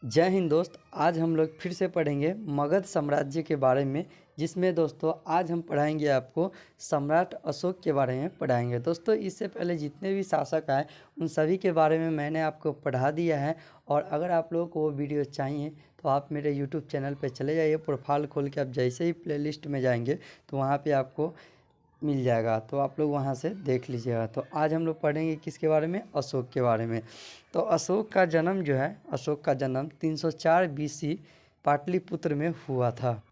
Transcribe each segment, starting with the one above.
जय हिंद दोस्त। आज हम लोग फिर से पढ़ेंगे मगध साम्राज्य के बारे में, जिसमें दोस्तों आज हम पढ़ाएंगे आपको सम्राट अशोक के बारे में पढ़ाएंगे। दोस्तों इससे पहले जितने भी शासक आए उन सभी के बारे में मैंने आपको पढ़ा दिया है। और अगर आप लोगों को वो वीडियो चाहिए तो आप मेरे यूट्यूब चैनल पर चले जाइए। प्रोफाइल खोल के आप जैसे ही प्लेलिस्ट में जाएंगे तो वहाँ पर आपको मिल जाएगा, तो आप लोग वहाँ से देख लीजिएगा। तो आज हम लोग पढ़ेंगे किसके बारे में, अशोक के बारे में। तो अशोक का जन्म जो है, अशोक का जन्म 304 BC पाटलिपुत्र में हुआ था।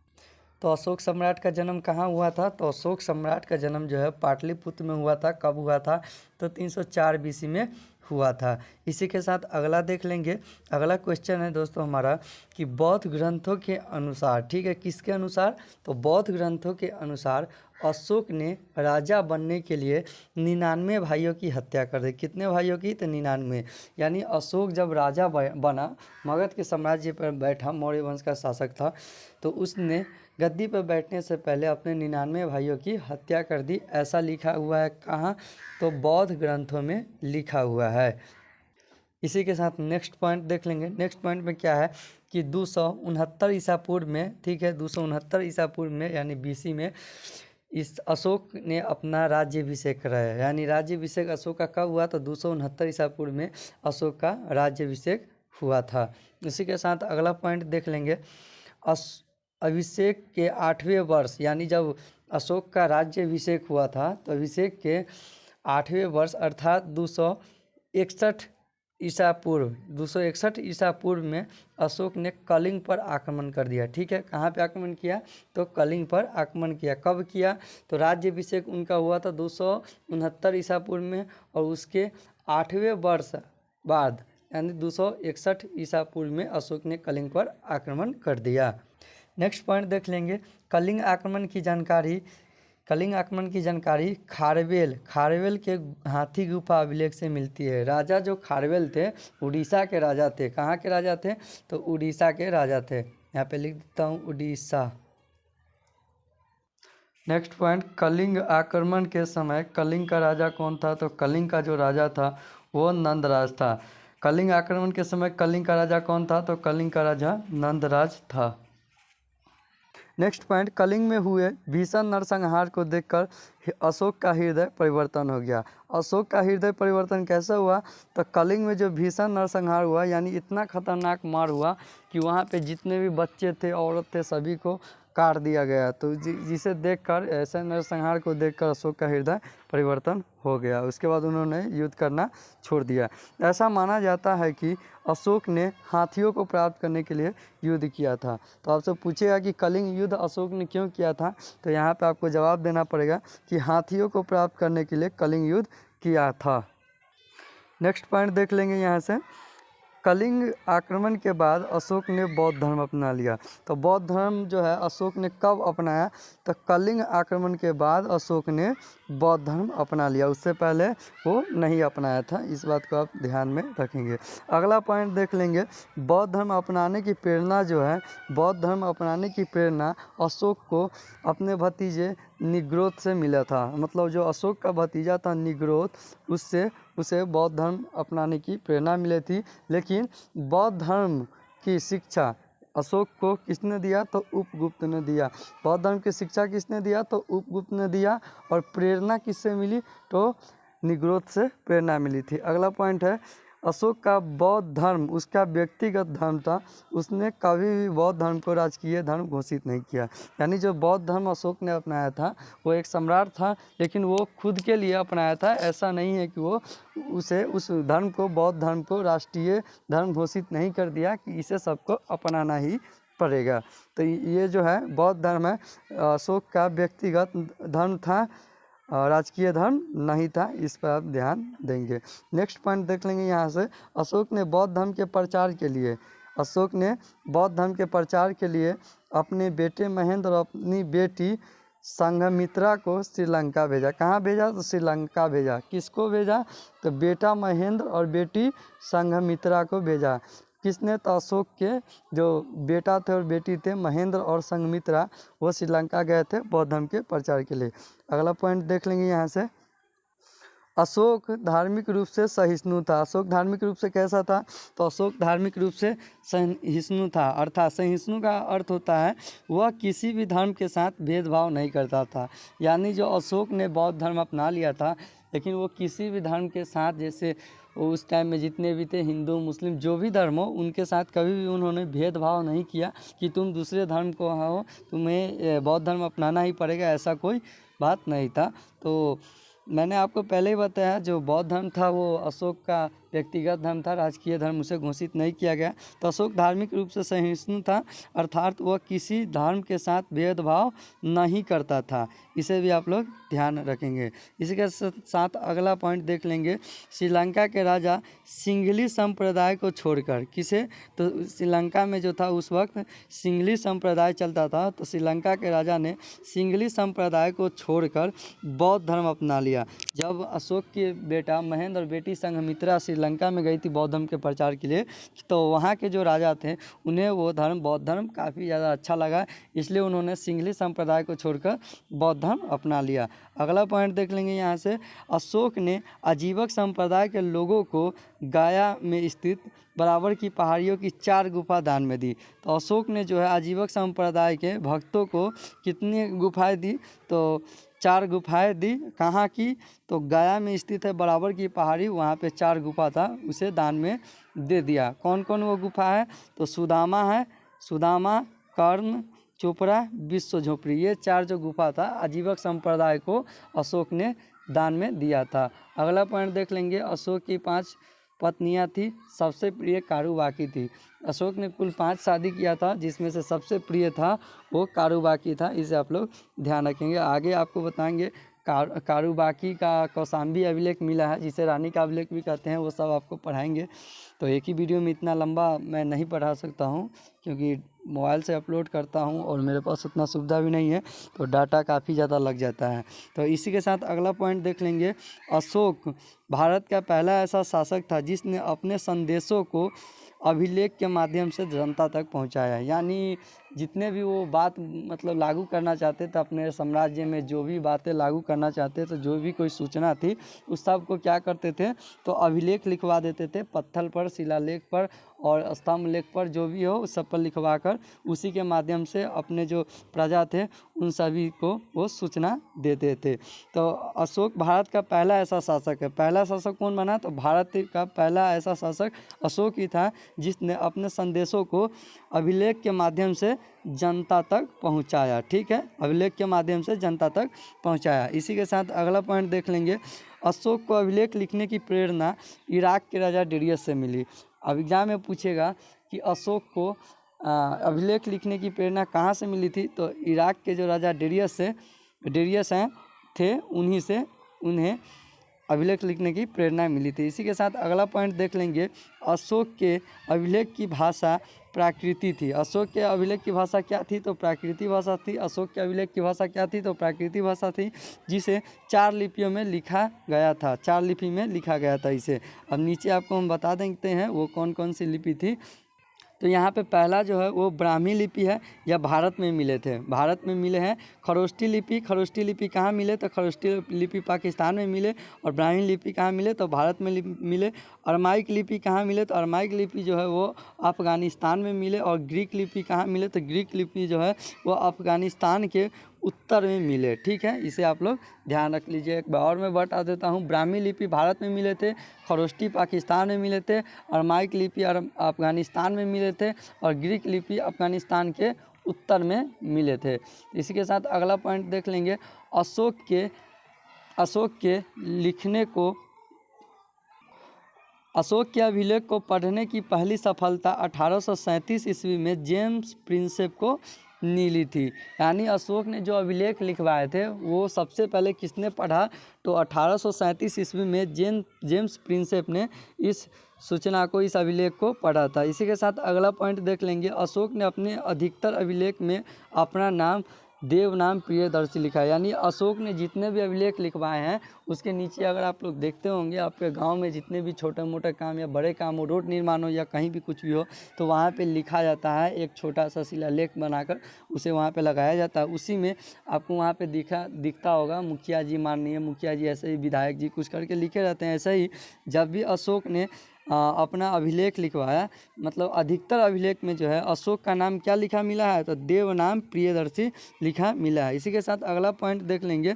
तो अशोक सम्राट का जन्म कहाँ हुआ था? तो अशोक सम्राट का जन्म जो है पाटलिपुत्र में हुआ था। कब हुआ था? तो 304 BC में हुआ था। इसी के साथ अगला देख लेंगे। अगला क्वेश्चन है दोस्तों हमारा कि बौद्ध ग्रंथों के अनुसार, ठीक है, किसके अनुसार? तो बौद्ध ग्रंथों के अनुसार अशोक ने राजा बनने के लिए 99 भाइयों की हत्या कर दी। कितने भाइयों की? तो 99। यानी अशोक जब राजा बना, मगध के साम्राज्य पर बैठा, मौर्य वंश का शासक था, तो उसने गद्दी पर बैठने से पहले अपने 99 भाइयों की हत्या कर दी। ऐसा लिखा हुआ है कहाँ? तो बौद्ध ग्रंथों में लिखा हुआ है। इसी के साथ नेक्स्ट पॉइंट देख लेंगे। नेक्स्ट पॉइंट में क्या है कि 269 ईसा पूर्व में, ठीक है, 269 ईसा पूर्व में यानी BC में इस अशोक ने अपना राज्याभिषेक कराया। यानी राज्याभिषेक अशोक का कब हुआ? तो 269 ईसा पूर्व में अशोक का राज्याभिषेक हुआ था। इसी के साथ अगला पॉइंट देख लेंगे। अभिषेक के 8वें वर्ष, यानी जब अशोक का राज्याभिषेक हुआ था तो अभिषेक के 8वें वर्ष अर्थात 261 ईसा पूर्व, 261 ईसा पूर्व में अशोक ने कलिंग पर आक्रमण कर दिया। ठीक है, कहाँ पे आक्रमण किया? तो कलिंग पर आक्रमण किया। कब किया? तो राज्याभिषेक उनका हुआ था 269 ईसा पूर्व में, और उसके 8वें वर्ष बाद यानी 261 ईसा पूर्व में अशोक ने कलिंग पर आक्रमण कर दिया। नेक्स्ट पॉइंट देख लेंगे। कलिंग आक्रमण की जानकारी, कलिंग आक्रमण की जानकारी खारवेल के हाथी गुफा अभिलेख से मिलती है। राजा जो खारवेल थे उड़ीसा के राजा थे। कहाँ के राजा थे? तो उड़ीसा के राजा थे। यहाँ पे लिख देता हूँ उड़ीसा। नेक्स्ट पॉइंट, कलिंग आक्रमण के समय कलिंग का राजा कौन था? तो कलिंग का जो राजा था वो नंदराज था। कलिंग आक्रमण के समय कलिंग का राजा कौन था? तो कलिंग का राजा नंदराज था। नेक्स्ट पॉइंट, कलिंग में हुए भीषण नरसंहार को देखकर अशोक का हृदय परिवर्तन हो गया। अशोक का हृदय परिवर्तन कैसे हुआ? तो कलिंग में जो भीषण नरसंहार हुआ, यानी इतना खतरनाक मार हुआ कि वहाँ पे जितने भी बच्चे थे, औरत थे, सभी को काट दिया गया। तो जिसे देखकर, ऐसे नरसंहार को देखकर अशोक का हृदय परिवर्तन हो गया। उसके बाद उन्होंने युद्ध करना छोड़ दिया। ऐसा माना जाता है कि अशोक ने हाथियों को प्राप्त करने के लिए युद्ध किया था। तो आपसे पूछेगा कि कलिंग युद्ध अशोक ने क्यों किया था? तो यहाँ पे आपको जवाब देना पड़ेगा कि हाथियों को प्राप्त करने के लिए कलिंग युद्ध किया था। नेक्स्ट पॉइंट देख लेंगे यहाँ से। कलिंग आक्रमण के बाद अशोक ने बौद्ध धर्म अपना लिया। तो बौद्ध धर्म जो है अशोक ने कब अपनाया? तो कलिंग आक्रमण के बाद अशोक ने बौद्ध धर्म अपना लिया। उससे पहले वो नहीं अपनाया था। इस बात को आप ध्यान में रखेंगे। अगला पॉइंट देख लेंगे। बौद्ध धर्म अपनाने की प्रेरणा जो है, बौद्ध धर्म अपनाने की प्रेरणा अशोक को अपने भतीजे निग्रोध से मिला था। मतलब जो अशोक का भतीजा था निग्रोध, उससे उसे बौद्ध धर्म अपनाने की प्रेरणा मिली थी। लेकिन बौद्ध धर्म की शिक्षा अशोक को किसने दिया? तो उपगुप्त ने दिया। बौद्ध धर्म की शिक्षा किसने दिया? तो उपगुप्त ने दिया। और प्रेरणा किससे मिली? तो निग्रोध से प्रेरणा मिली थी। अगला पॉइंट है, अशोक का बौद्ध धर्म उसका व्यक्तिगत धर्म था। उसने कभी भी बौद्ध धर्म को राजकीय धर्म घोषित नहीं किया। यानी जो बौद्ध धर्म अशोक ने अपनाया था वो एक सम्राट था, लेकिन वो खुद के लिए अपनाया था। ऐसा नहीं है कि वो उस धर्म को, बौद्ध धर्म को राष्ट्रीय धर्म घोषित नहीं कर दिया कि इसे सबको अपनाना ही पड़ेगा। तो ये जो है बौद्ध धर्म है, अशोक का व्यक्तिगत धर्म था, राजकीय धर्म नहीं था। इस पर आप ध्यान देंगे। नेक्स्ट पॉइंट देख लेंगे यहाँ से। अशोक ने बौद्ध धर्म के प्रचार के लिए, अशोक ने बौद्ध धर्म के प्रचार के लिए अपने बेटे महेंद्र और अपनी बेटी संघमित्रा को श्रीलंका भेजा। कहाँ भेजा? तो श्रीलंका भेजा। किसको भेजा? तो बेटा महेंद्र और बेटी संघमित्रा को भेजा। किसने? तो अशोक के जो बेटा थे और बेटी थे महेंद्र और संघमित्रा, वो श्रीलंका गए थे बौद्ध धर्म के प्रचार के लिए। अगला पॉइंट देख लेंगे यहाँ से। अशोक धार्मिक रूप से सहिष्णु था। अशोक धार्मिक रूप से कैसा था? तो अशोक धार्मिक रूप से सहिष्णु था। अर्थात सहिष्णु का अर्थ होता है वह किसी भी धर्म के साथ भेदभाव नहीं करता था। यानी जो अशोक ने बौद्ध धर्म अपना लिया था, लेकिन वो किसी भी धर्म के साथ, जैसे उस टाइम में जितने भी थे हिंदू मुस्लिम जो भी धर्म हो, उनके साथ कभी भी उन्होंने भेदभाव नहीं किया कि तुम दूसरे धर्म को हो, तुम्हें बौद्ध धर्म अपनाना ही पड़ेगा, ऐसा कोई बात नहीं था। तो मैंने आपको पहले ही बताया जो बौद्ध धर्म था वो अशोक का व्यक्तिगत धर्म था, राजकीय धर्म उसे घोषित नहीं किया गया। तो अशोक धार्मिक रूप से सहिष्णु था, अर्थात वह किसी धर्म के साथ भेदभाव नहीं करता था। इसे भी आप लोग ध्यान रखेंगे। इसी के साथ अगला पॉइंट देख लेंगे। श्रीलंका के राजा सिंघली संप्रदाय को छोड़कर, किसे? तो श्रीलंका में जो था उस वक्त सिंघली संप्रदाय चलता था, तो श्रीलंका के राजा ने सिंघली संप्रदाय को छोड़कर बौद्ध धर्म अपना लिया। जब अशोक के बेटा महेंद्र और बेटी संघमित्रा श्रीलंका में गई थी बौद्ध धर्म के प्रचार के लिए, तो वहाँ के जो राजा थे उन्हें वो धर्म बौद्ध धर्म काफ़ी ज़्यादा अच्छा लगा, इसलिए उन्होंने सिंघली संप्रदाय को छोड़कर बौद्ध धर्म अपना लिया। अगला पॉइंट देख लेंगे यहाँ से। अशोक ने आजीवक संप्रदाय के लोगों को गया में स्थित बराबर की पहाड़ियों की 4 गुफा दान में दी। तो अशोक ने जो है आजीवक संप्रदाय के भक्तों को कितनी गुफाएं दी? तो 4 गुफाएं दी। कहाँ की? तो गया में स्थित है बराबर की पहाड़ी, वहाँ पे 4 गुफा था, उसे दान में दे दिया। कौन कौन वो गुफा है? तो सुदामा है, सुदामा, कर्ण, चोपड़ा, विश्व झोपड़ी, ये 4 जो गुफा था आजीवक संप्रदाय को अशोक ने दान में दिया था। अगला पॉइंट देख लेंगे। अशोक की 5 पत्नियां थी, सबसे प्रिय कारुबाकी थी। अशोक ने कुल 5 शादी किया था, जिसमें से सबसे प्रिय था वो कारुबाकी था। इसे आप लोग ध्यान रखेंगे। आगे आपको बताएंगे कारुबाकी का कौशाम्बी अभिलेख मिला है, जिसे रानी का अभिलेख भी कहते हैं, वो सब आपको पढ़ाएंगे। तो एक ही वीडियो में इतना लंबा मैं नहीं पढ़ा सकता हूँ, क्योंकि मोबाइल से अपलोड करता हूँ और मेरे पास उतना सुविधा भी नहीं है, तो डाटा काफ़ी ज़्यादा लग जाता है। तो इसी के साथ अगला पॉइंट देख लेंगे। अशोक भारत का पहला ऐसा शासक था जिसने अपने संदेशों को अभिलेख के माध्यम से जनता तक पहुंचाया। यानी जितने भी वो बात मतलब लागू करना चाहते थे अपने साम्राज्य में, जो भी बातें लागू करना चाहते थे, जो भी कोई सूचना थी, उस सब को क्या करते थे? तो अभिलेख लिखवा देते थे, पत्थर पर, शिलालेख पर और स्तंभ लेख पर, जो भी हो उस सब पर लिखवा कर उसी के माध्यम से अपने जो प्रजा थे उन सभी को वो सूचना देते थे। तो अशोक भारत का पहला ऐसा शासक है। पहला शासक कौन बना? तो भारत का पहला ऐसा शासक अशोक ही था जिसने अपने संदेशों को अभिलेख के माध्यम से जनता तक पहुंचाया। ठीक है, अभिलेख के माध्यम से जनता तक पहुंचाया। इसी के साथ अगला पॉइंट देख लेंगे। अशोक को अभिलेख लिखने की प्रेरणा इराक के राजा डेरियस से मिली। अब एग्जाम में पूछेगा कि अशोक को अभिलेख लिखने की प्रेरणा कहाँ से मिली थी? तो इराक के जो राजा डेरियस हैं थे, उन्हीं से उन्हें अभिलेख लिखने की प्रेरणा मिली थी। इसी के साथ अगला पॉइंट देख लेंगे। अशोक के अभिलेख की भाषा प्राकृति थी। अशोक के अभिलेख की भाषा क्या थी? तो प्राकृतिक भाषा थी। अशोक के अभिलेख की भाषा क्या थी? तो प्राकृतिक भाषा थी, जिसे 4 लिपियों में लिखा गया था। 4 लिपि में लिखा गया था इसे। अब नीचे आपको हम बता देते हैं वो कौन कौन सी लिपि थी। तो यहाँ पे पहला जो है वो ब्राह्मी लिपि है, यह भारत में मिले थे, भारत में मिले हैं। खरोष्टी लिपि, खरोष्टी लिपि कहाँ मिले? तो खरोष्टी लिपि पाकिस्तान में मिले। और ब्राह्मी लिपि कहाँ मिले? तो भारत में मिले। अरमाइक लिपि कहाँ मिले? तो अरमाइक लिपि जो है वो अफ़गानिस्तान में मिले। और ग्रीक लिपि कहाँ मिले? तो ग्रीक लिपि जो है वो अफ़गानिस्तान के उत्तर में मिले। ठीक है, इसे आप लोग ध्यान रख लीजिए। एक बार और मैं बता देता हूँ। ब्राह्मी लिपि भारत में मिले थे, खरोष्टी पाकिस्तान में मिले थे, अरमाइक लिपि अफ़गानिस्तान में मिले थे और ग्रीक लिपि अफ़गानिस्तान के उत्तर में मिले थे। इसी के साथ अगला पॉइंट देख लेंगे। अशोक के अभिलेख को पढ़ने की पहली सफलता 1837 ईस्वी में जेम्स प्रिंसेप को मिली थी। यानी अशोक ने जो अभिलेख लिखवाए थे वो सबसे पहले किसने पढ़ा? तो 1837 ईस्वी में जेम्स प्रिंसेप ने इस सूचना को, इस अभिलेख को पढ़ा था। इसी के साथ अगला पॉइंट देख लेंगे। अशोक ने अपने अधिकतर अभिलेख में अपना नाम देव नाम प्रियदर्शी लिखा है। यानी अशोक ने जितने भी अभिलेख लिखवाए हैं उसके नीचे अगर आप लोग देखते होंगे, आपके गांव में जितने भी छोटे मोटे काम या बड़े काम हो, रोड निर्माण हो या कहीं भी कुछ भी हो, तो वहाँ पे लिखा जाता है, एक छोटा सा शिलालेख बनाकर उसे वहाँ पे लगाया जाता है। उसी में आपको वहाँ पे दिखता होगा मुखिया जी, माननीय मुखिया जी, ऐसे ही विधायक जी कुछ करके लिखे रहते हैं। ऐसे ही जब भी अशोक ने अपना अभिलेख लिखवाया, मतलब अधिकतर अभिलेख में जो है अशोक का नाम क्या लिखा मिला है, तो देव नाम प्रियदर्शी लिखा मिला है। इसी के साथ अगला पॉइंट देख लेंगे,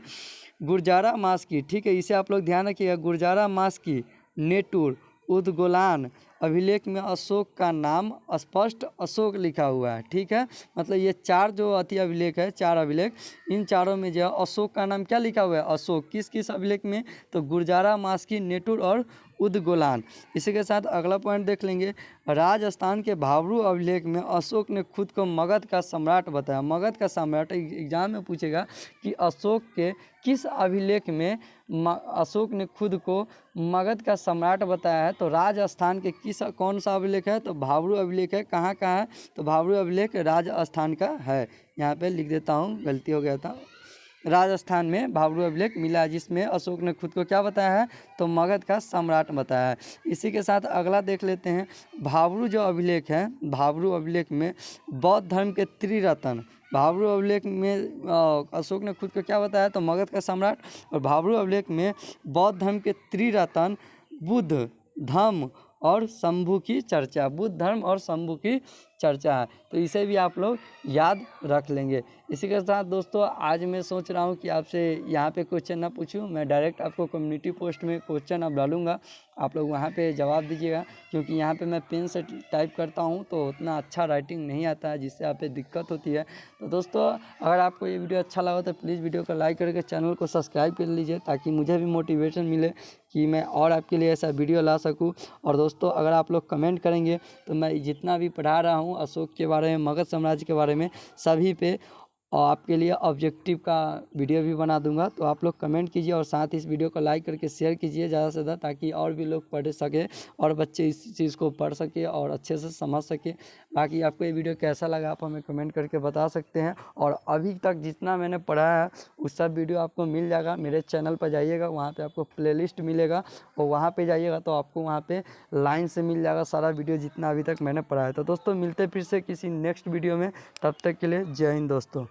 गुरजारा मास की, ठीक है, इसे आप लोग ध्यान रखिएगा। गुरजारा मास की, नेटूर, उदगोलान अभिलेख में अशोक का नाम स्पष्ट अशोक लिखा हुआ है, ठीक है। मतलब ये चार जो अति अभिलेख है, चार अभिलेख, इन चारों में जो है अशोक का नाम क्या लिखा हुआ है, अशोक। किस किस अभिलेख में, तो गुरजारा, मास्की, नेटूर और उदगोलान। इसी के साथ अगला पॉइंट देख लेंगे, राजस्थान के भाबरू अभिलेख में अशोक ने खुद को मगध का सम्राट बताया। मगध का सम्राट एग्जाम में पूछेगा कि अशोक के किस अभिलेख में अशोक ने खुद को मगध का सम्राट बताया है, तो राजस्थान के कौन सा अभिलेख है, तो भाबरू अभिलेख है। कहाँ का है, तो भाबरू अभिलेख राजस्थान का है। यहाँ पे लिख देता हूँ, गलती हो गया था, राजस्थान में भाबरू अभिलेख मिला, जिसमें अशोक ने खुद को क्या बताया है, तो मगध का सम्राट बताया है। इसी के साथ अगला देख लेते हैं, भाबरू जो अभिलेख है, भाबरू अभिलेख में बौद्ध धर्म के त्रिरत्न, भाबरू अभिलेख में अशोक ने खुद को क्या बताया, तो मगध का सम्राट। और भाबरू अभिलेख में बौद्ध धर्म के त्रिरत्न बुद्ध, धम्म और शंभू की चर्चा, बुद्ध धर्म और शंभू की चर्चा है, तो इसे भी आप लोग याद रख लेंगे। इसी के साथ दोस्तों आज मैं सोच रहा हूँ कि आपसे यहाँ पे क्वेश्चन ना पूछूँ, मैं डायरेक्ट आपको कम्युनिटी पोस्ट में क्वेश्चन अब डालूंगा, आप लोग वहाँ पे जवाब दीजिएगा, क्योंकि यहाँ पे मैं पेन से टाइप करता हूँ तो उतना अच्छा राइटिंग नहीं आता है, जिससे आप पे दिक्कत होती है। तो दोस्तों अगर आपको ये वीडियो अच्छा लगा तो प्लीज़ वीडियो को लाइक करके चैनल को सब्सक्राइब कर लीजिए, ताकि मुझे भी मोटिवेशन मिले कि मैं और आपके लिए ऐसा वीडियो ला सकूं। और दोस्तों अगर आप लोग कमेंट करेंगे तो मैं जितना भी पढ़ा रहा हूं अशोक के बारे में, मगध साम्राज्य के बारे में, सभी पे और आपके लिए ऑब्जेक्टिव का वीडियो भी बना दूंगा। तो आप लोग कमेंट कीजिए और साथ ही इस वीडियो को लाइक करके शेयर कीजिए ज़्यादा से ज़्यादा, ताकि और भी लोग पढ़ सके और बच्चे इस चीज़ को पढ़ सके और अच्छे से समझ सके। बाकी आपको ये वीडियो कैसा लगा आप हमें कमेंट करके बता सकते हैं। और अभी तक जितना मैंने पढ़ाया है उस सब वीडियो आपको मिल जाएगा, मेरे चैनल पर जाइएगा, वहाँ पर आपको प्लेलिस्ट मिलेगा और वहाँ पर जाइएगा तो आपको वहाँ पर लाइन से मिल जाएगा सारा वीडियो जितना अभी तक मैंने पढ़ाया। तो दोस्तों मिलते फिर से किसी नेक्स्ट वीडियो में, तब तक के लिए जय हिंद दोस्तों।